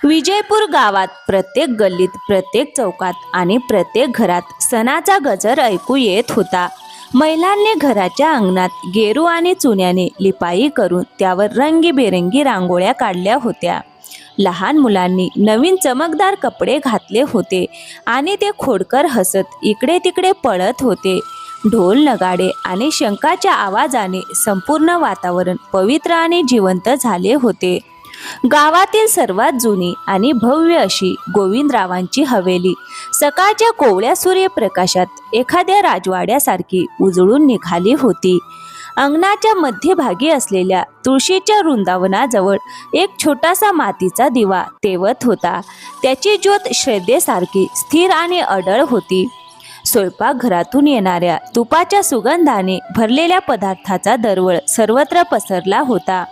विजयपूर गावात प्रत्येक गल्लीत, प्रत्येक चौकात आणि प्रत्येक घरात सणाचा गजर ऐकू येत होता. महिलांनी घराच्या अंगणात गेरू आणि चुन्याने लिपाई करून त्यावर रंगीबेरंगी रांगोळ्या काढल्या होत्या. लहान मुलांनी नवीन चमकदार कपडे घातले होते आणि ते खोडकर हसत इकडे तिकडे पळत होते. ढोल नगाडे आणि शंखाच्या आवाजाने संपूर्ण वातावरण पवित्र आणि जिवंत झाले होते. गावातील सर्वात जुनी आणि भव्य अशी गोविंदरावांची हवेली सकाळच्या कोवळ्या सूर्यप्रकाशात एखाद्या राजवाड्यासारखी उजळून निघाली होती. अंगणाच्या मध्यभागी असलेल्या तुळशीच्या वृंदावनाजवळ एक छोटासा मातीचा दिवा तेवत होता. त्याची ज्योत श्रद्धेसारखी स्थिर आणि अडळ होती. स्वयंपाकघरातून येणाऱ्या तुपाच्या सुगंधाने भरलेल्या पदार्थाचा दरवळ सर्वत्र पसरला होता,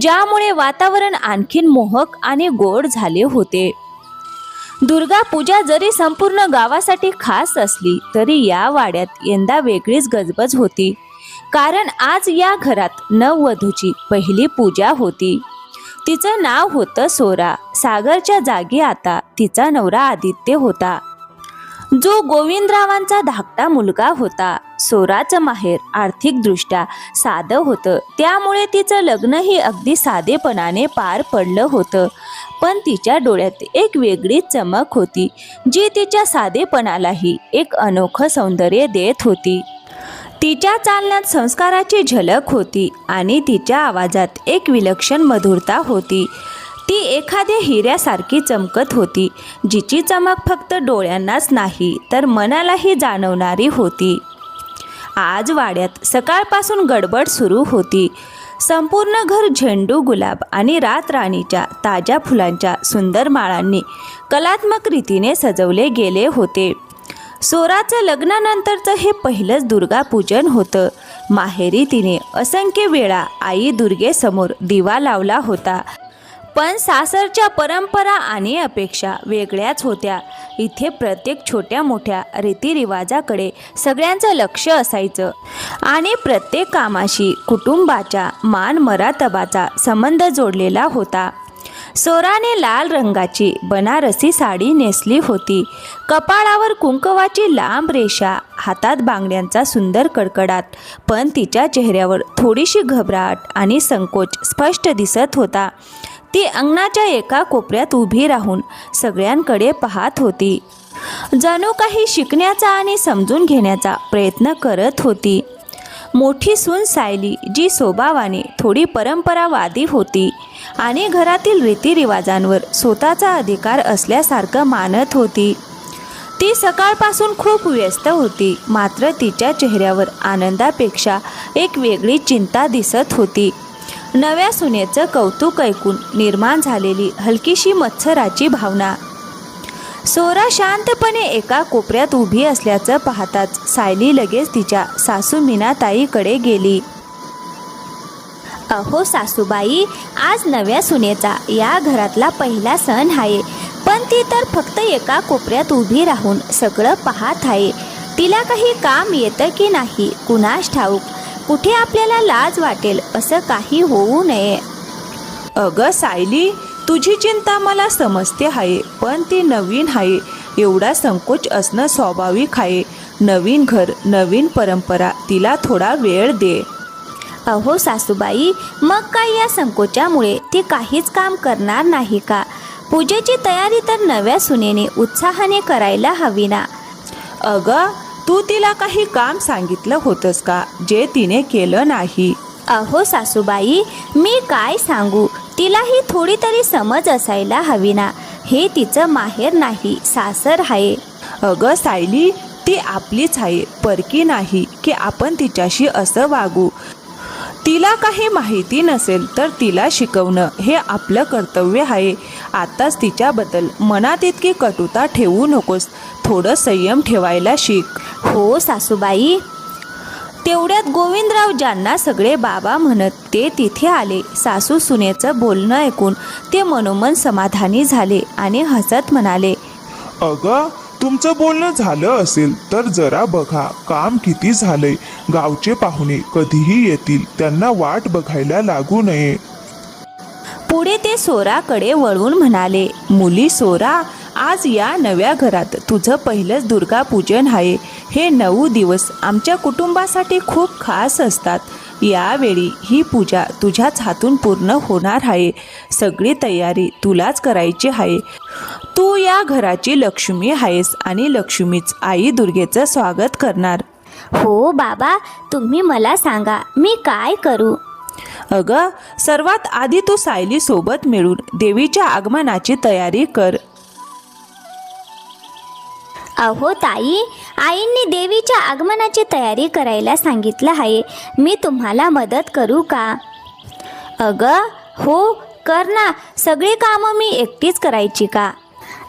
ज्यामुळे वातावरण आणखीन मोहक आणि गोड झाले होते. दुर्गा पूजा जरी संपूर्ण गावासाठी खास असली तरी या वाड्यात यंदा वेगळीच गजबज होती. कारण आज या घरात नववधूची पहिली पूजा होती. तिचं नाव होतं सोरा. सागरच्या जागी आता तिचा नवरा आदित्य होता, जो गोविंदरावांचा धाकटा मुलगा होता. सोराचं माहेर आर्थिकदृष्ट्या साधं होतं, त्यामुळे तिचं लग्नही अगदी साधेपणाने पार पडलं होतं. पण तिच्या डोळ्यात एक वेगळीच चमक होती, जी तिच्या साधेपणालाही एक अनोखं सौंदर्य देत होती. तिच्या चालण्यात संस्काराची झलक होती आणि तिच्या आवाजात एक विलक्षण मधुरता होती. ती एखाद्या हिऱ्यासारखी चमकत होती, जिची चमक फक्त डोळ्यांनाच नाही तर मनालाही जाणवणारी होती. आज वाड्यात सकाळपासून गडबड सुरू होती. संपूर्ण घर झेंडू, गुलाब आणि रातराणीच्या ताज्या फुलांच्या सुंदर माळांनी कलात्मक रीतीने सजवले गेले होते. सोराचं लग्नानंतरचं हे पहिलंच दुर्गापूजन होतं. माहेरी तिने असंख्य वेळा आई दुर्गेसमोर दिवा लावला होता, पण सासरच्या परंपरा आणि अपेक्षा वेगळ्याच होत्या. इथे प्रत्येक छोट्या मोठ्या रीतिरिवाजाकडे सगळ्यांचं लक्ष असायचं आणि प्रत्येक कामाशी कुटुंबाच्या मान-मरातबाचा संबंध जोडलेला होता. सोराने लाल रंगाची बनारसी साडी नेसली होती. कपाळावर कुंकवाची लांब रेषा, हातात बांगड्यांचा सुंदर कडकडाट, पण तिच्या चेहऱ्यावर थोडीशी घबराट आणि संकोच स्पष्ट दिसत होता. ती अंगणाच्या एका कोपऱ्यात उभी राहून सगळ्यांकडे पाहत होती, जणू काही शिकण्याचा आणि समजून घेण्याचा प्रयत्न करत होती. मोठी सून सायली, जी स्वभावाने थोडी परंपरावादी होती आणि घरातील रीतिरिवाजांवर स्वतःचा अधिकार असल्यासारखं मानत होती, ती सकाळपासून खूप व्यस्त होती. मात्र तिच्या चेहऱ्यावर आनंदापेक्षा एक वेगळी चिंता दिसत होती. नव्या सुनेचं कौतुक ऐकून निर्माण झालेली हलकीशी मत्सराची भावना. सोरा शांतपणे एका कोपऱ्यात उभी असल्याचं पाहताच सायली लगेच तिच्या सासू मीनाताईकडे गेली. अहो सासूबाई, आज नव्या सुनेचा या घरातला पहिला सण आहे, पण ती तर फक्त एका कोपऱ्यात उभी राहून सगळं पाहत आहे. तिला काही काम येतं की नाही कुणास ठाऊक. कुठे आपल्याला लाज वाटेल असं काही होऊ नये. अगं सायली, तुझी चिंता मला समजते आहे, पण ती नवीन आहे. एवढा संकोच असणं स्वाभाविक आहे. नवीन घर, नवीन परंपरा, तिला थोडा वेळ दे. अहो सासूबाई, मग काय या संकोचामुळे ती काहीच काम करणार नाही का? पूजेची तयारी तर नव्या सुनेने उत्साहाने करायला हवी ना. अगं, तू तिला काही काम सांगितलं होतंस का जे तिने केलं नाही? अहो सासूबाई, मी काय सांगू, तिलाही थोडी तरी समज असायला हवी ना. हे तिचं माहेर नाही, सासर आहे. अगं सायली, ती आपलीच आहे, परकी नाही की आपण तिच्याशी असं वागू. तिला काही माहिती नसेल तर तिला शिकवणं हे आपलं कर्तव्य आहे. आताच तिच्याबद्दल मनात इतकी कटुता ठेवू नकोस. थोडं संयम ठेवायला शिक. हो सासूबाई. तेवढ्यात गोविंदराव, ज्यांना सगळे बाबा म्हणत, ते तिथे आले. सासू सुनेचं बोलणं ऐकून ते मनोमन समाधानी झाले आणि हसत म्हणाले, अगं, तुमचं बोलणं झालं असेल तर जरा बघा काम किती झालंय. गावचे पाहुणे कधीही येतील, त्यांना वाट बघायला लागू नये. पुढे ते सोराकडे वळून म्हणाले, मुली सोरा, आज या नव्या घरात तुझं पहिलंच दुर्गा पूजन आहे. हे 9 दिवस आमच्या कुटुंबासाठी खूप खास असतात. यावेळी ही पूजा तुझ्याच हातून पूर्ण होणार आहे. सगळी तयारी तुलाच करायची आहे. तू या घराची लक्ष्मी आहेस आणि लक्ष्मीच आई दुर्गेचं स्वागत करणार. हो बाबा, तुम्ही मला सांगा मी काय करू? अगं, सर्वात आधी तू सायली सोबत मिळून देवीच्या आगमनाची तयारी कर. अहो ताई, आईंनी देवीच्या आगमनाची तयारी करायला सांगितलं आहे. मी तुम्हाला मदत करू का? अगं हो, कर ना. सगळी कामं मी एकटीच करायची का?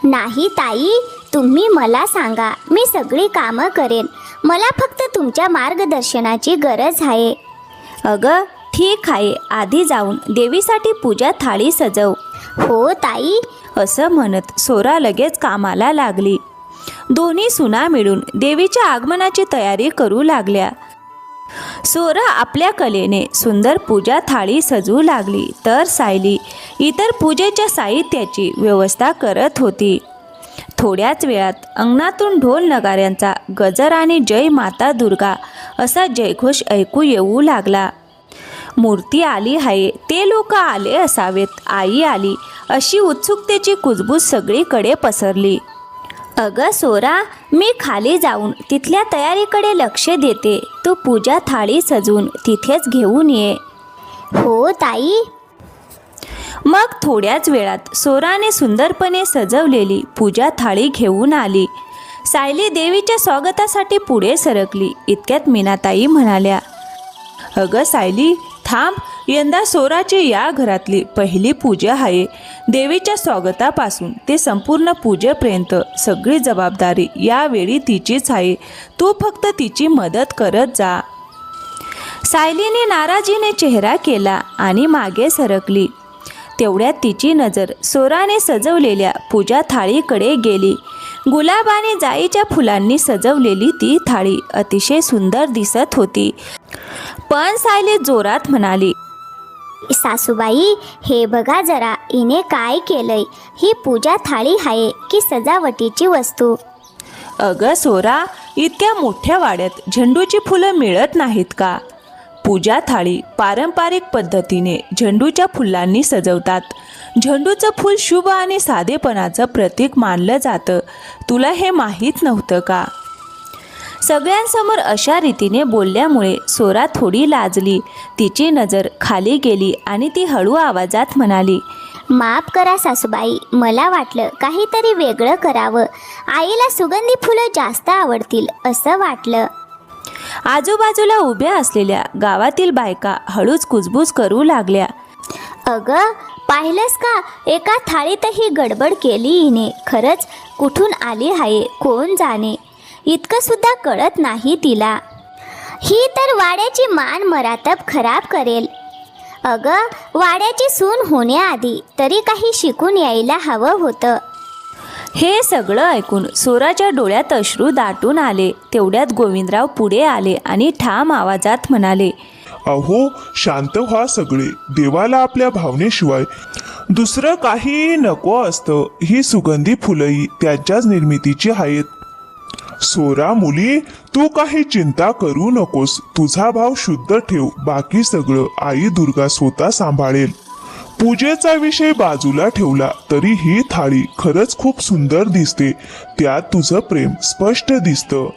नाही ताई, तुम्ही मला सांगा, मी सगळी कामं करेन. मला फक्त तुमच्या मार्गदर्शनाची गरज आहे. अगं ठीक आहे, आधी जाऊन देवीसाठी पूजा थाळी सजव. हो ताई. असं म्हणत सोरा लगेच कामाला लागली. दोन्ही सुना मिळून देवीच्या आगमनाची तयारी करू लागल्या. सोरा आपल्या कलेने सुंदर पूजा थाळी सजवू लागली, तर सायली इतर पूजेच्या साहित्याची व्यवस्था करत होती. थोड्याच वेळात अंगणातून ढोल नगाऱ्यांचा गजर आणि जय माता दुर्गा असा जयघोष ऐकू येऊ लागला. मूर्ती आली आहे, ते लोक आले असावेत, आई आली, अशी उत्सुकतेची कुजबूज सगळीकडे पसरली. अगं सोरा, मी खाली जाऊन तिथल्या तयारीकडे लक्ष देते. तू पूजा थाळी सजवून तिथेच घेऊन ये. हो ताई. मग थोड्याच वेळात सोराने सुंदरपणे सजवलेली पूजा थाळी घेऊन आली. सायली देवीच्या स्वागतासाठी पुढे सरकली. इतक्यात मीनाताई म्हणाल्या, अगं सायली, थांब. यंदा सोराची या घरातली पहिली पूजा आहे. देवीच्या स्वागतापासून ते संपूर्ण पूजेपर्यंत सगळी जबाबदारी यावेळी तिचीच आहे. तू फक्त तिची मदत करत जा. सायलीने नाराजीने चेहरा केला आणि मागे सरकली. तेवढ्यात तिची नजर सोराने सजवलेल्या पूजा थाळीकडे गेली. गुलाब आणि जाईच्या फुलांनी सजवलेली ती थाळी अतिशय सुंदर दिसत होती. पण सायली जोरात म्हणाली, सासूबाई, हे बघा जरा, हिने काय केलंय? ही पूजा थाळी आहे की सजावटीची वस्तू? अगं सोरा, इतक्या मोठ्या वाड्यात झेंडूची फुलं मिळत नाहीत का? पूजा थाळी पारंपरिक पद्धतीने झेंडूच्या फुलांनी सजवतात. झेंडूचं फूल शुभ आणि साधेपणाचं प्रतीक मानलं जातं. तुला हे माहीत नव्हतं का? सगळ्यांसमोर अशा रीतीने बोलल्यामुळे सोरा थोडी लाजली. तिची नजर खाली गेली आणि ती हळू आवाजात म्हणाली, माफ करा सासूबाई, मला वाटलं काहीतरी वेगळं करावं. आईला सुगंधी फुलं जास्त आवडतील असं वाटलं. आजूबाजूला उभ्या असलेल्या गावातील बायका हळूच कुजबूज करू लागल्या. अगं, पाहिलंस का? एका थाळीतही गडबड केली हिने. खरंच कुठून आली आहे कोण जाणे. इतकं सुद्धा कळत नाही तिला. ही तर वाड्याची मान मरातब खराब करेल. अगं, वाड्याची सून होण्याआधी तरी काही शिकून यायला हवं होतं. हे सगळं ऐकून सोराच्या डोळ्यात अश्रू दाटून आले. तेवढ्यात गोविंदराव पुढे आले आणि ठाम आवाजात म्हणाले, अहो, शांत व्हा सगळे. देवाला आपल्या भावनेशिवाय दुसरं काही नको असतं. ही सुगंधी फुलंही त्याच्याच निर्मितीची आहेत. सोरा मुली, तू काही चिंता करू नकोस. तुझा भाव शुद्ध ठेव. बाकी सगळं आई दुर्गा स्वतः सांभाळेल. पूजेचा विषय बाजूला ठेवला तरी ही थाळी खरंच खूप सुंदर दिसते. त्यात तुझं प्रेम स्पष्ट दिसतं.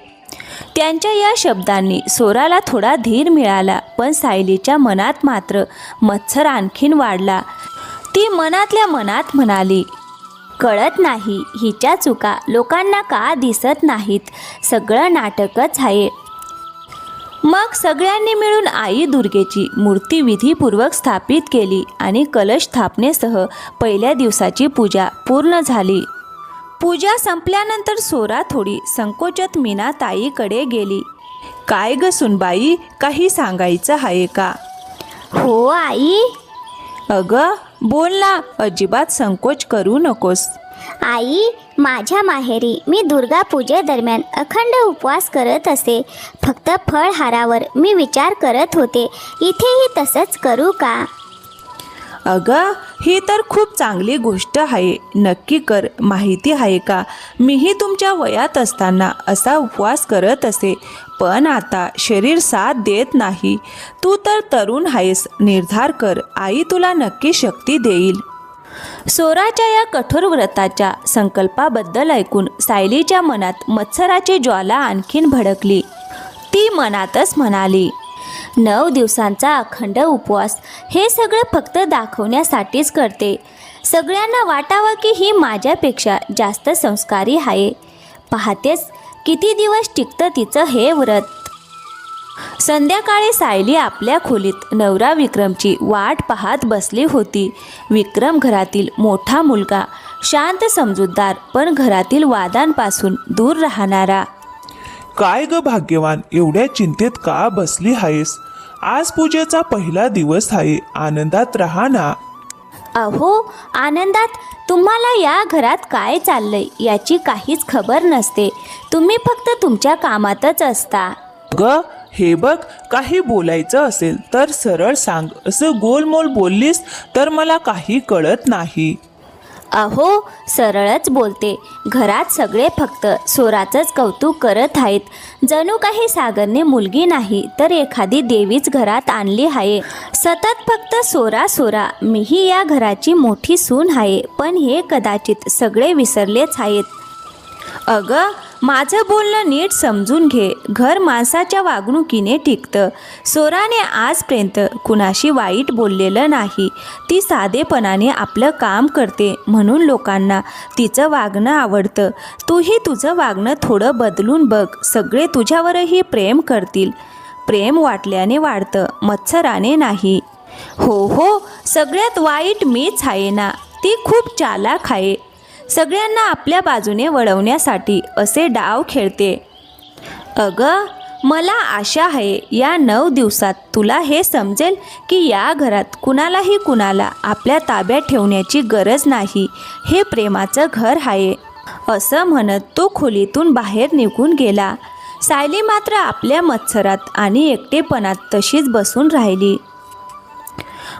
त्यांच्या या शब्दांनी सोराला थोडा धीर मिळाला. पण सायलीच्या मनात मात्र मत्सर आणखीन वाढला. ती मनातल्या मनात म्हणाली, कळत नाही हिच्या चुका लोकांना का दिसत नाहीत. सगळं नाटकच आहे. मग सगळ्यांनी मिळून आई दुर्गेची मूर्ती विधीपूर्वक स्थापित केली आणि कलश स्थापनेसह पहिल्या दिवसाची पूजा पूर्ण झाली. पूजा संपल्यानंतर सोरा थोडी संकोचत मीनाताईकडे गेली. काय ग सुनबाई, काही सांगायचं आहे का? हो आई. अगं बोल ना, अजिबात संकोच करू नकोस. आई, माझ्या माहेरी मी दुर्गा पूजेदरम्यान अखंड उपवास करत असे. फक्त फळहारावर मी विचार करत होते, इथेही तसंच करू का? अगं, ही तर खूप चांगली गोष्ट आहे. नक्की कर. माहिती आहे का, मीही तुमच्या वयात असताना असा उपवास करत असे, पण आता शरीर साथ देत नाही. तू तर तरुण आहेस, निर्धार कर. आई तुला नक्की शक्ती देईल. सोराच्या या कठोर व्रताच्या संकल्पाबद्दल ऐकून सायलीच्या मनात मत्सराची ज्वाला आणखीन भडकली. ती मनातच म्हणाली, 9 दिवसांचा अखंड उपवास हे सगळं फक्त दाखवण्यासाठीच करते. सगळ्यांना वाटावं की ही माझ्यापेक्षा जास्त संस्कारी आहे. पाहतेच किती दिवस टिकतं तिचं हे व्रत. संध्याकाळी सायली आपल्या खोलीत नवरा विक्रमची वाट पाहत बसली होती. विक्रम घरातील मोठा मुलगा, शांत समजूतदार, पण घरातील वादांपासून दूर राहणारा. काय ग भाग्यवान, एवढ्या चिंतेत का बसली आहेस? आज पूजेचा पहिला दिवस आहे, आनंदात राहा ना. अहो, आनंदात? तुम्हाला या घरात काय चाललंय याची काहीच खबर नसते. तुम्ही फक्त तुमच्या कामातच असता. ग, हे बघ, काही बोलायचं असेल तर सरळ सांग. असं गोलमोल बोललीस तर मला काही कळत नाही. अहो, सरळच बोलते. घरात सगळे फक्त सोराचंच कौतुक करत आहेत. जणू काही सागरने मुलगी नाही तर एखादी देवीच घरात आणली आहे. सतत फक्त सोरा सोरा. मीही या घराची मोठी सून आहे, पण हे कदाचित सगळे विसरलेच आहेत. अगं, माझं बोलणं नीट समजून घे. घर माणसाच्या वागणुकीने टिकतं. सोराने आजपर्यंत कुणाशी वाईट बोललेलं नाही. ती साधेपणाने आपलं काम करते म्हणून लोकांना तिचं वागणं आवडतं. तूही तुझं वागणं थोडं बदलून बघ. सगळे तुझ्यावरही प्रेम करतील. प्रेम वाटल्याने वाढतं, मत्सराने नाही. हो, सगळ्यात वाईट मीच आहे ना. ती खूप चालाक आहे. सगळ्यांना आपल्या बाजूने वळवण्यासाठी असे डाव खेळते. अगं, मला आशा आहे या 9 दिवसात तुला हे समजेल की या घरात कुणालाही कुणाला आपल्या ताब्यात ठेवण्याची गरज नाही. हे प्रेमाचं घर आहे. असं म्हणत तो खोलीतून बाहेर निघून गेला. सायली मात्र आपल्या मत्सरात आणि एकटेपणात तशीच बसून राहिली.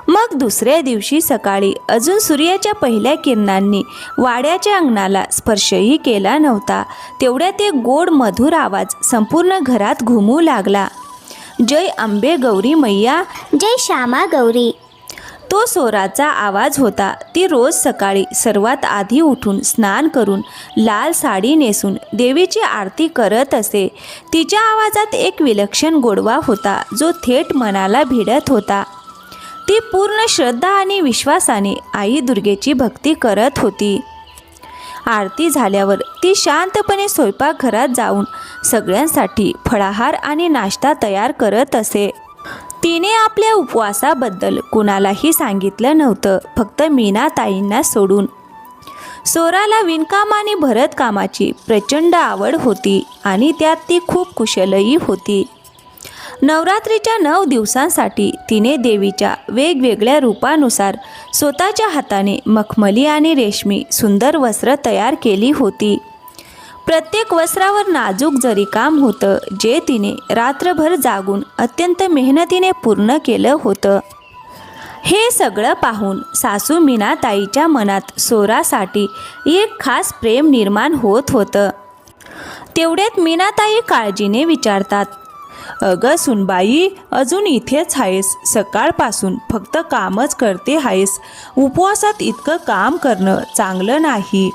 मग दुसऱ्या दिवशी सकाळी अजून सूर्याच्या पहिल्या किरणांनी वाड्याच्या अंगणाला स्पर्शही केला नव्हता, तेवढ्यात एक गोड मधुर आवाज संपूर्ण घरात घुमू लागला. जय अंबे गौरी मैया, जय श्यामा गौरी. तो सोराचा आवाज होता. ती रोज सकाळी सर्वात आधी उठून स्नान करून लाल साडी नेसून देवीची आरती करत असे. तिच्या आवाजात एक विलक्षण गोडवा होता जो थेट मनाला भिडत होता. ती पूर्ण श्रद्धा आणि विश्वासाने आई दुर्गेची भक्ती करत होती. आरती झाल्यावर ती शांतपणे स्वयंपाकघरात जाऊन सगळ्यांसाठी फळाहार आणि नाश्ता तयार करत असे. तिने आपल्या उपवासाबद्दल कुणालाही सांगितलं नव्हतं, फक्त मीनाताईंना सोडून. सोराला विणकाम आणि भरतकामाची प्रचंड आवड होती आणि त्यात ती खूप कुशलही होती. नवरात्रीच्या 9 दिवसांसाठी तिने देवीच्या वेगवेगळ्या रूपानुसार स्वतःच्या हाताने मखमली आणि रेशमी सुंदर वस्त्र तयार केली होती. प्रत्येक वस्त्रावर नाजूक जरीकाम होतं, जे तिने रात्रभर जागून अत्यंत मेहनतीने पूर्ण केलं होतं. हे सगळं पाहून सासू मीनाताईच्या मनात सोरासाठी एक खास प्रेम निर्माण होत होतं. तेवढ्यात मीनाताई काळजीने विचारतात, अगं सुनबाई, अजून इथेच आहेस? सकाळपासून फक्त कामच करते आहेस. उपवासात इतकं काम करणं चांगलं नाही.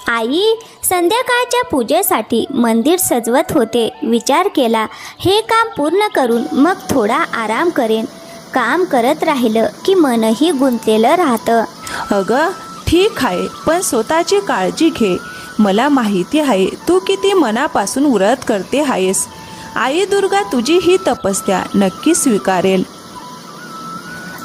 आई, संध्याकाळच्या पूजेसाठी मंदिर सजवत होते. विचार केला हे काम पूर्ण करून मग थोडा आराम करेन. काम करत राहिलं की मनही गुंतलेलं राहतं. अगं ठीक आहे, पण स्वतःची काळजी घे. मला माहिती आहे तू किती मनापासून व्रत करते आहेस. आई दुर्गा तुझी ही तपस्या नक्की स्वीकारेल.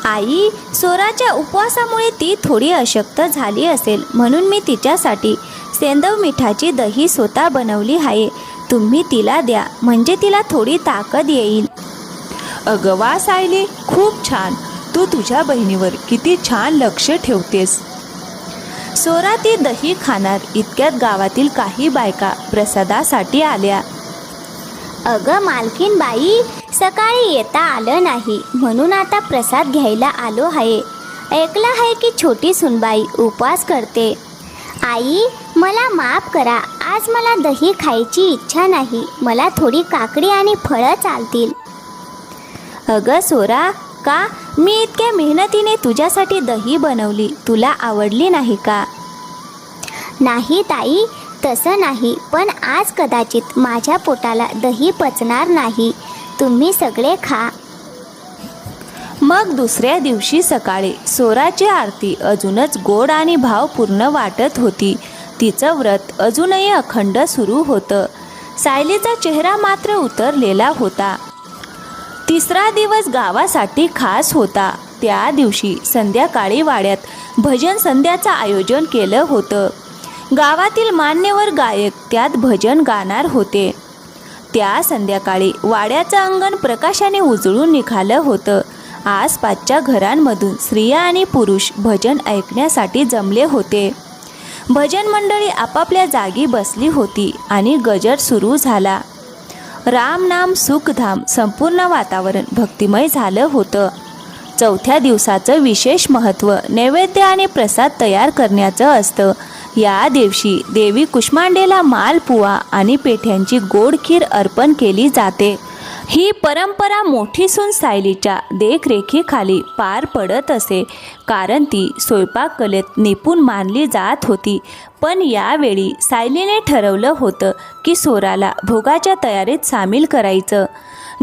आई, सोराच्या उपवासामुळे ती थोडी अशक्त झाली असेल म्हणून मी तिच्यासाठी सेंदव मिठाची दही स्वतः बनवली आहे. तुम्ही तिला द्या, म्हणजे तिला थोडी ताकद येईल. अगं वा सायली, खूप छान. तू तुझ्या बहिणीवर किती छान लक्ष ठेवतेस. सोरा ती दही खाणार इतक्यात गावातील काही बायका प्रसादासाठी आल्या. अगं मालकीन बाई, सकाळी येता आलं नाही म्हणून आता प्रसाद घ्यायला आलो आहे. ऐकलं आहे की छोटी सुनबाई उपवास करते. आई, मला माफ करा, आज मला दही खायची इच्छा नाही. मला थोडी काकडी आणि फळं चालतील. अगं सोरा, का? मी इतक्या मेहनतीने तुझ्यासाठी दही बनवली, तुला आवडली नाही का? नाही ताई, तसं नाही, पण आज कदाचित माझ्या पोटाला दही पचणार नाही. तुम्ही सगळे खा. मग दुसऱ्या दिवशी सकाळी सोराची आरती अजूनच गोड आणि भावपूर्ण वाटत होती. तिचं व्रत अजूनही अखंड सुरू होतं. सायलीचा चेहरा मात्र उतरलेला होता. तिसरा दिवस गावासाठी खास होता. त्या दिवशी संध्याकाळी वाड्यात भजन संध्याचं आयोजन केलं होतं. गावातील मान्यवर गायक त्यात भजन गाणार होते. त्या संध्याकाळी वाड्याचं अंगण प्रकाशाने उजळून निघालं होतं. आसपासच्या घरांमधून स्त्रिया आणि पुरुष भजन ऐकण्यासाठी जमले होते. भजन मंडळी आपापल्या जागी बसली होती आणि गजर सुरू झाला. राम नाम सुखधाम संपूर्ण वातावरण भक्तिमय झालं होतं. चौथ्या दिवसाचं विशेष महत्त्व नैवेद्य आणि प्रसाद तयार करण्याचं असतं. या दिवशी देवी कुष्मांडेला मालपुवा आणि पेठ्यांची गोड खीर अर्पण केली जाते. ही परंपरा मोठी सून सायलीच्या देखरेखीखाली पार पडत असे, कारण ती स्वयंपाक कलेत निपुण मानली जात होती. पण यावेळी सायलीने ठरवलं होतं की सोराला भोगाच्या तयारीत सामील करायचं,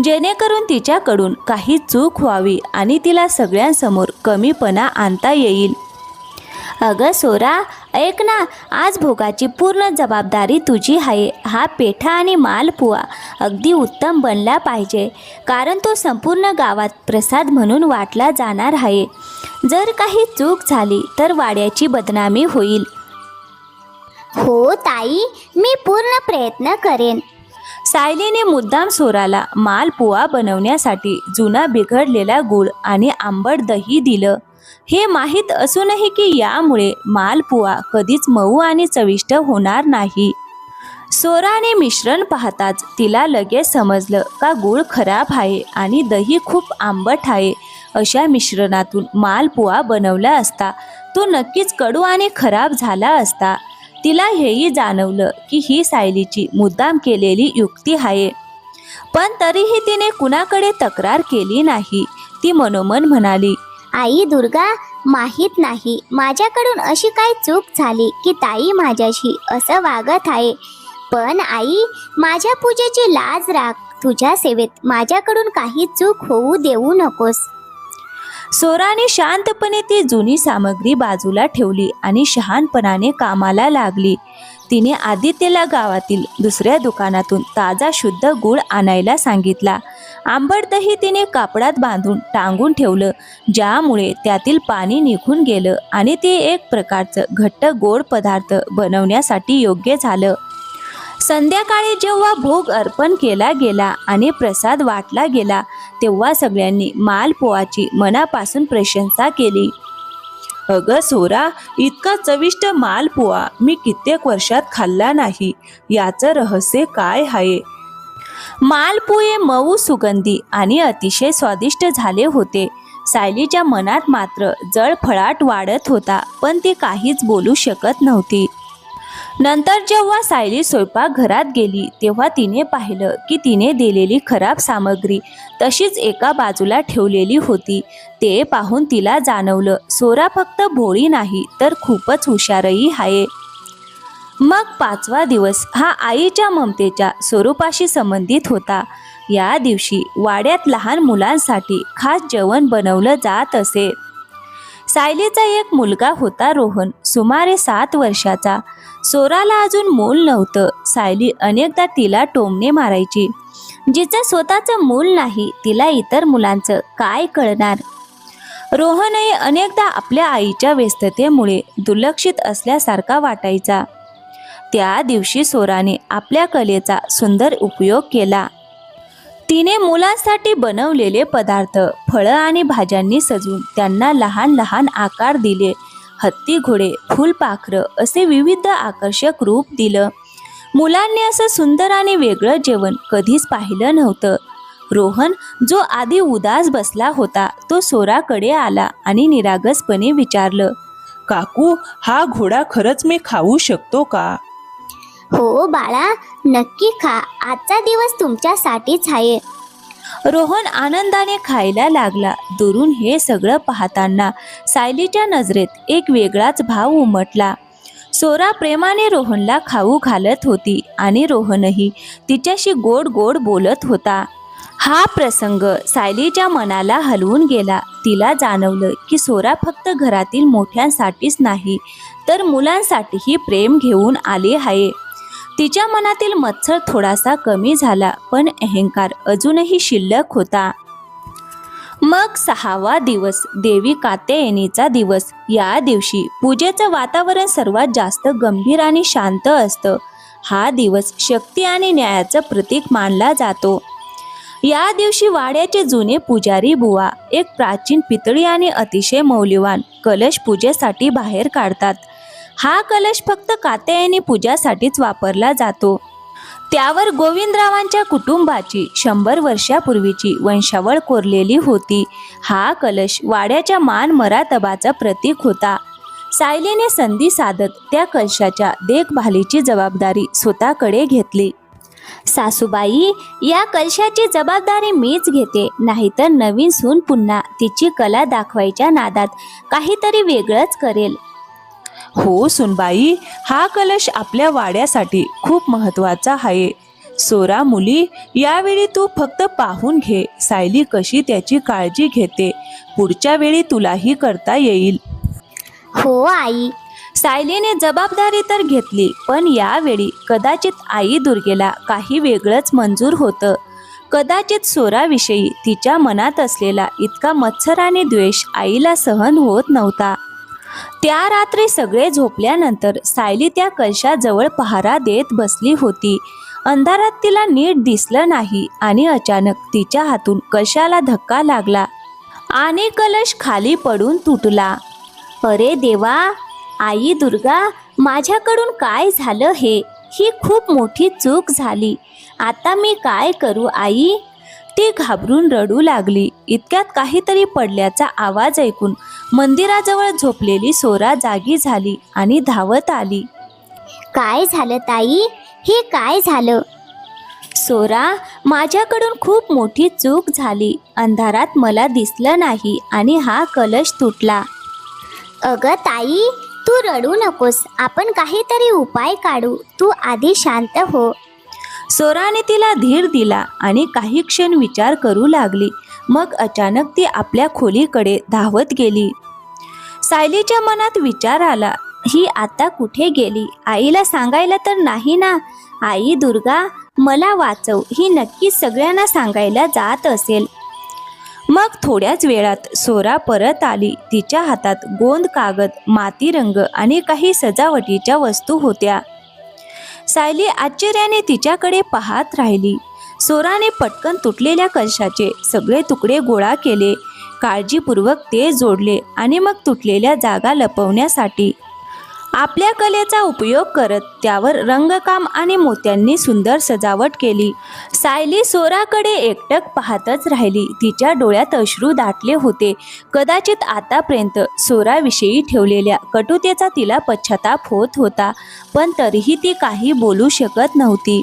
जेणेकरून तिच्याकडून काही चूक व्हावी आणि तिला सगळ्यांसमोर कमीपणा आणता येईल. अगं सोरा, ऐक ना, आज भोगाची पूर्ण जबाबदारी तुझी आहे. हा पेठा आणि मालपुवा अगदी उत्तम बनला पाहिजे, कारण तो संपूर्ण गावात प्रसाद म्हणून वाटला जाणार आहे. जर काही चूक झाली तर वाड्याची बदनामी होईल. हो ताई, मी पूर्ण प्रयत्न करेन. सायलीने मुद्दाम सोराला मालपुवा बनवण्यासाठी जुना बिघडलेला गूळ आणि आंबट दही दिलं. हे माहीत असूनही की यामुळे मालपुवा कधीच मऊ आणि चविष्ट होणार नाही. सोराने मिश्रण पाहताच तिला लगेच समजलं का गूळ खराब आहे आणि दही खूप आंबट आहे. अशा मिश्रणातून मालपुवा बनवला असता तो नक्कीच कडू आणि खराब झाला असता. तिला हेही जाणवलं की ही सायलीची मुद्दाम केलेली युक्ती आहे. पण तरीही तिने कुणाकडे तक्रार केली नाही. ती मनोमन म्हणाली, आई दुर्गा, माहीत नाही माझ्याकडून अशी काय चूक झाली की ताई माझ्याशी असं वागत आहे. पण आई, माझ्या पूजेची लाज राख. तुझ्या सेवेत माझ्याकडून काही चूक होऊ देऊ नकोस. सोराने शांतपणे ती जुनी सामग्री बाजूला ठेवली आणि शहाणपणाने कामाला लागली. तिने आदित्यला गावातील दुसऱ्या दुकानातून ताजा शुद्ध गूळ आणायला सांगितला. आंबट दही तिने कापडात बांधून टांगून ठेवलं, ज्यामुळे त्यातील पाणी निघून गेलं आणि ते एक प्रकारचं घट्ट गोड पदार्थ बनवण्यासाठी योग्य झालं. संध्याकाळी जेव्हा भोग अर्पण केला गेला आणि प्रसाद वाटला गेला, तेव्हा सगळ्यांनी मालपुवाची मनापासून प्रशंसा केली. अगं सोरा, इतका चविष्ट मालपुवा मी कित्येक वर्षात खाल्ला नाही. याचं रहस्य काय आहे? मालपुवे मऊ, सुगंधी आणि अतिशय स्वादिष्ट झाले होते. सायलीच्या मनात मात्र जळफळाट वाढत होता, पण ती काहीच बोलू शकत नव्हती. नंतर जेव्हा सायली स्वयंपाकघरात गेली तेव्हा तिने पाहिलं की तिने दिलेली खराब सामग्री तशीच एका बाजूला ठेवलेली होती. ते पाहून तिला जाणवलं, सोरा फक्त भोळी नाही तर खूपच हुशारही आहे. मग 5वा दिवस हा आईच्या ममतेच्या स्वरूपाशी संबंधित होता. या दिवशी वाड्यात लहान मुलांसाठी खास जेवण बनवलं जात असे. सायलीचा एक मुलगा होता, रोहन, सुमारे 7 वर्षाचा. सोराला अजून मूल नव्हतं. सायली अनेकदा तिला टोमणे मारायची. जिचं स्वतःचं मूल नाही, तिला इतर मुलांचं काय कळणार? रोहनही अनेकदा आपल्या आईच्या व्यस्ततेमुळे दुर्लक्षित असल्यासारखा वाटायचा. त्या दिवशी सोराने आपल्या कलेचा सुंदर उपयोग केला. तिने मुलांसाठी बनवलेले पदार्थ फळं आणि भाज्यांनी सजवून त्यांना लहान लहान आकार दिले. हत्ती, घोडे, फुलपाखरं असे विविध आकर्षक रूप दिलं. मुलांनी असं सुंदर आणि वेगळं जेवण कधीच पाहिलं नव्हतं. रोहन, जो आधी उदास बसला होता, तो सोराकडे आला आणि निरागसपणे विचारलं, काकू, हा घोडा खरंच मी खाऊ शकतो का? हो बाळा, नक्की खा. आजचा दिवस तुमच्यासाठीच आहे. रोहन आनंदाने खायला लागला. दुरून हे सगळं पाहताना सायलीच्या नजरेत एक वेगळाच भाव उमटला. सोरा प्रेमाने रोहनला खाऊ घालत होती आणि रोहनही तिच्याशी गोड गोड बोलत होता. हा प्रसंग सायलीच्या मनाला हलवून गेला. तिला जाणवलं की सोरा फक्त घरातील मोठ्यांसाठीच नाही, तर मुलांसाठीही प्रेम घेऊन आली आहे. तिच्या मनातील मत्सर थोडासा कमी झाला, पण अहंकार अजूनही शिल्लक होता. मग 6वा दिवस, देवी कात्यायनीचा दिवस. या दिवशी पूजेचं वातावरण सर्वात जास्त गंभीर आणि शांत असतं. हा दिवस शक्ती आणि न्यायाचं प्रतीक मानला जातो. या दिवशी वाड्याचे जुने पुजारी बुवा एक प्राचीन पितळी आणि अतिशय मौल्यवान कलश पूजेसाठी बाहेर काढतात. हा कलश फक्त कात्यायनी पूजासाठीच वापरला जातो. त्यावर गोविंदरावांच्या कुटुंबाची 100 वर्षापूर्वीची वंशावळ कोरलेली होती. हा कलश वाड्याच्या मान मरातबाचं प्रतीक होता. सायलीने संधी साधत त्या कलशाच्या देखभालीची जबाबदारी स्वतःकडे घेतली. सासूबाई, या कलशाची जबाबदारी मीच घेते, नाहीतर नवीन सून पुन्हा तिची कला दाखवायच्या नादात काहीतरी वेगळंच करेल. हो सुनबाई, हा कलश आपल्या वाड्यासाठी खूप महत्त्वाचा आहे. सोरा मुली, यावेळी तू फक्त पाहून घे सायली कशी त्याची काळजी घेते. पुढच्या वेळी तुलाही करता येईल. हो आई. सायलीने जबाबदारी तर घेतली, पण यावेळी कदाचित आई दुर्गेला काही वेगळंच मंजूर होतं. कदाचित सोराविषयी तिच्या मनात असलेला इतका मत्सर आणि द्वेष आईला सहन होत नव्हता. त्या रात्री सगळे झोपल्यानंतर सायली त्या कलशाजवळ पहारा देत बसली होती. अंधारात तिला नीट दिसलं नाही आणि अचानक तिच्या हातून कलशाला धक्का लागला आणि कलश खाली पडून तुटला. अरे देवा, आई दुर्गा, माझ्याकडून काय झालं हे? ही खूप मोठी चूक झाली. आता मी काय करू आई? ती घाबरून रडू लागली. इतक्यात काहीतरी पडल्याचा आवाज ऐकून मंदिराजवळ झोपलेली सोरा जागी झाली आणि धावत आली. काय झालं ताई? हे काय झालं? सोरा, माझ्याकडून खूप मोठी चूक झाली. अंधारात मला दिसलं नाही आणि हा कलश तुटला. अगं ताई, तू रडू नकोस. आपण काहीतरी उपाय काढू. तू आधी शांत हो. सोराने तिला धीर दिला आणि काही क्षण विचार करू लागली. मग अचानक ती आपल्या खोलीकडे धावत गेली. सायलीच्या मनात विचार आला, ही आता कुठे गेली? आईला सांगायला तर नाही ना? आई दुर्गा, मला वाचव. ही नक्कीच सगळ्यांना सांगायला जात असेल. मग थोड्याच वेळात सोरा परत आली. तिच्या हातात गोंद कागद, माती रंग आणि काही सजावटीच्या वस्तू होत्या. सायली आश्चर्याने तिच्याकडे पाहत राहिली. सोराने पटकन तुटलेल्या कलशाचे सगळे तुकडे गोळा केले, काळजीपूर्वक ते जोडले आणि मग तुटलेल्या जागा लपवण्यासाठी आपल्या कलेचा उपयोग करत त्यावर रंगकाम आणि मोत्यांनी सुंदर सजावट केली. सायली सोराकडे एकटक पाहतच राहिली. तिच्या डोळ्यात अश्रू दाटले होते. कदाचित आतापर्यंत सोराविषयी ठेवलेल्या कटुतेचा तिला पश्चाताप होत होता, पण तरीही ती काही बोलू शकत नव्हती.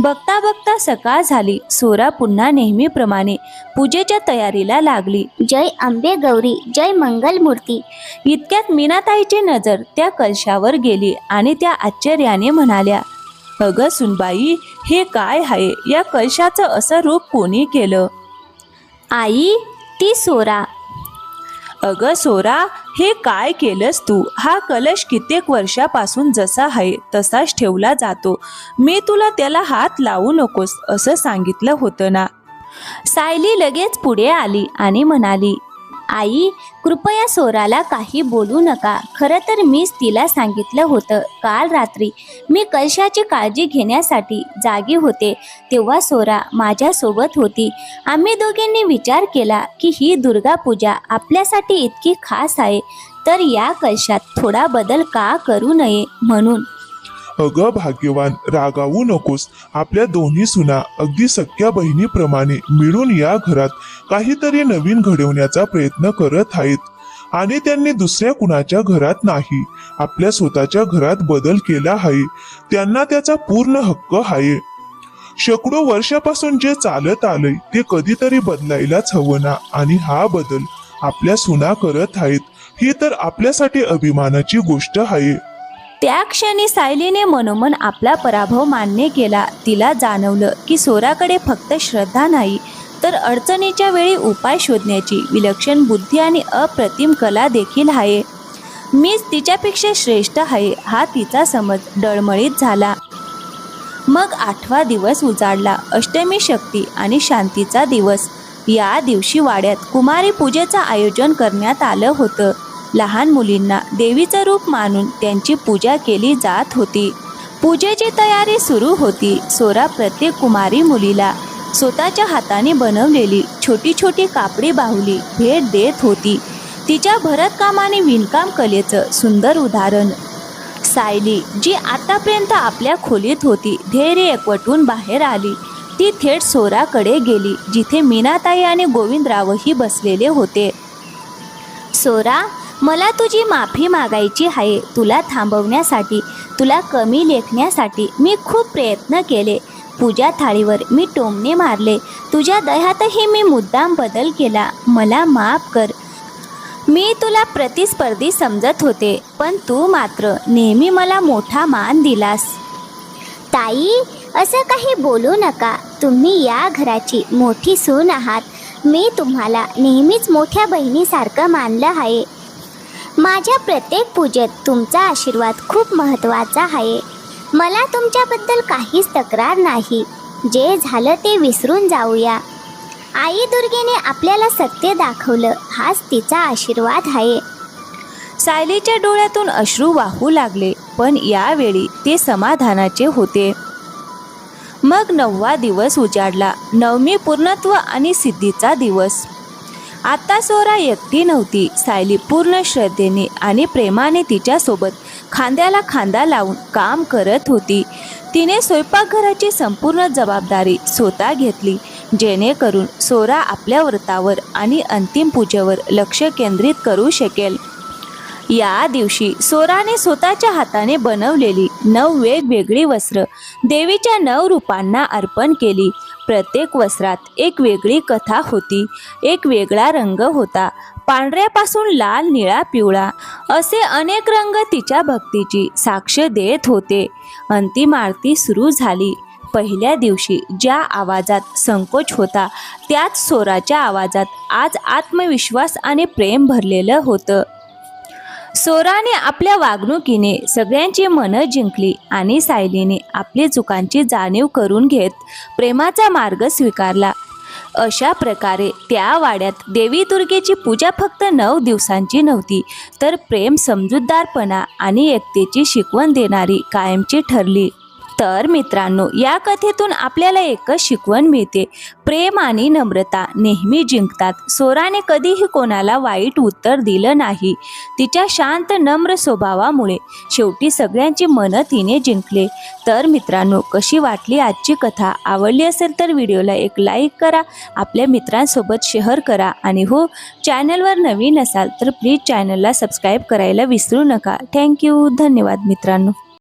बघता बघता सकाळ झाली. सोरा पुन्हा नेहमीप्रमाणे पूजेच्या तयारीला लागली. जय अंबे गौरी, जय मंगलमूर्ती. इतक्यात मीनाताईची नजर त्या कलशावर गेली आणि त्या आश्चर्याने म्हणाल्या, अगं सुनबाई, हे काय आहे? या कलशाचं असं रूप कोणी केलं? आई, ती सोरा. अगं सोरा, हे काय केलंस तू? हा कलश कित्येक वर्षापासून जसा आहे तसाच ठेवला जातो. मी तुला त्याला हात लावू नकोस असं सांगितलं होतं ना? सायली लगेच पुढे आली आणि म्हणाली, आई, कृपया सोराला काही बोलू नका. खरं तर मीच तिला सांगितलं होतं. काल रात्री मी कलशाची काळजी घेण्यासाठी जागी होते, तेव्हा सोरा माझ्यासोबत होती. आम्ही दोघींनी विचार केला की ही दुर्गा पूजा आपल्यासाठी इतकी खास आहे, तर या कलशात थोडा बदल का करू नये म्हणून. अगं भाग्यवान, रागावू नकोस. आपल्या दोन्ही सुना अगदी सख्या बहिणीप्रमाणे मिळून या घरात काहीतरी नवीन घडवण्याचा प्रयत्न करत आहेत. आणि त्यांनी दुसऱ्या कुणाच्या घरात नाही, आपल्या स्वतःच्या घरात बदल केला आहे. त्यांना त्याचा पूर्ण हक्क आहे. शेकडो वर्षापासून जे चालत आलंय ते कधीतरी बदलायलाच हवं ना. आणि हा बदल आपल्या सुना करत आहेत, ही तर आपल्यासाठी अभिमानाची गोष्ट आहे. त्या क्षणी सायलीने मनोमन आपला पराभव मान्य केला. तिला जाणवलं की सोराकडे फक्त श्रद्धा नाही, तर अडचणीच्या वेळी उपाय शोधण्याची विलक्षण बुद्धी आणि अप्रतिम कला देखील आहे. मीच तिच्यापेक्षा श्रेष्ठ आहे हा तिचा समज डळमळीत झाला. मग 8वा दिवस उजाडला. अष्टमी शक्ती आणि शांतीचा दिवस. या दिवशी वाड्यात कुमारी पूजेचं आयोजन करण्यात आलं होतं. लहान मुलींना देवीचं रूप मानून त्यांची पूजा केली जात होती. पूजेची तयारी सुरू होती. सोरा प्रत्येक कुमारी मुलीला स्वतःच्या हाताने बनवलेली छोटी छोटी कापडी बाहुली भेट देत होती. तिच्या भरतकाम आणि विणकाम कलेचं सुंदर उदाहरण. सायली, जी आतापर्यंत आपल्या खोलीत होती, धैर्य एकवटून बाहेर आली. ती थेट सोराकडे गेली, जिथे मीनाताई आणि गोविंदरावही बसलेले होते. सोरा, मला तुझी माफी मागायची आहे. तुला थांबवण्यासाठी, तुला कमी लेखण्यासाठी मी खूप प्रयत्न केले. पूजा थाळीवर मी टोमणे मारले. तुझ्या दह्यातही मी मुद्दाम बदल केला. मला माफ कर. मी तुला प्रतिस्पर्धी समजत होते, पण तू मात्र नेहमी मला मोठा मान दिलास. ताई, असं काही बोलू नका. तुम्ही या घराची मोठी सून आहात. मी तुम्हाला नेहमीच मोठ्या बहिणीसारखं मानलं आहे. माझ्या प्रत्येक पूजेत तुमचा आशीर्वाद खूप महत्त्वाचा आहे. मला तुमच्याबद्दल काहीच तक्रार नाही. जे झालं ते विसरून जाऊया. आई दुर्गेने आपल्याला सत्य दाखवलं, हाच तिचा आशीर्वाद आहे. सायलीच्या डोळ्यातून अश्रू वाहू लागले, पण यावेळी ते समाधानाचे होते. मग 9वा दिवस उजाडला. नवमी पूर्णत्व आणि सिद्धीचा दिवस. आता सोरा एकटी नव्हती. सायली पूर्ण श्रद्धेने आणि प्रेमाने तिच्यासोबत खांद्याला खांदा लावून काम करत होती. तिने स्वयंपाकघराची संपूर्ण जबाबदारी स्वतः घेतली, जेणेकरून सोरा आपल्या व्रतावर आणि अंतिम पूजेवर लक्ष केंद्रित करू शकेल. या दिवशी सोराने स्वतःच्या हाताने बनवलेली 9 वेगवेगळी वस्त्र देवीच्या 9 रूपांना अर्पण केली. प्रत्येक वस्त्रात एक वेगळी कथा होती, एक वेगळा रंग होता. पांढऱ्यापासून लाल, निळा, पिवळा असे अनेक रंग तिच्या भक्तीची साक्ष देत होते. अंतिम आरती सुरू झाली. पहिल्या दिवशी ज्या आवाजात संकोच होता, त्याच सोराच्या आवाजात आज आत्मविश्वास आणि प्रेम भरलेलं होतं. सोराने आपल्या वागणुकीने सगळ्यांची मनं जिंकली आणि सायलीने आपली चुकांची जाणीव करून घेत प्रेमाचा मार्ग स्वीकारला. अशा प्रकारे त्या वाड्यात देवी दुर्गेची पूजा फक्त 9 दिवसांची नव्हती, तर प्रेम, समजूतदारपणा आणि एकतेची शिकवण देणारी कायमची ठरली. तर मित्रांनो, या कथेतून आपल्याला एकच शिकवण मिळते, प्रेम आणि नम्रता नेहमी जिंकतात. सोराने कधीही कोणाला वाईट उत्तर दिलं नाही. तिच्या शांत नम्र स्वभावामुळे शेवटी सगळ्यांची मनं तिने जिंकले. तर मित्रांनो, कशी वाटली आजची कथा? आवडली असेल तर व्हिडिओला एक लाईक करा, आपल्या मित्रांसोबत शेअर करा आणि हो, चॅनलवर नवीन असाल तर प्लीज चॅनलला सबस्क्राईब करायला विसरू नका. थँक्यू. धन्यवाद मित्रांनो.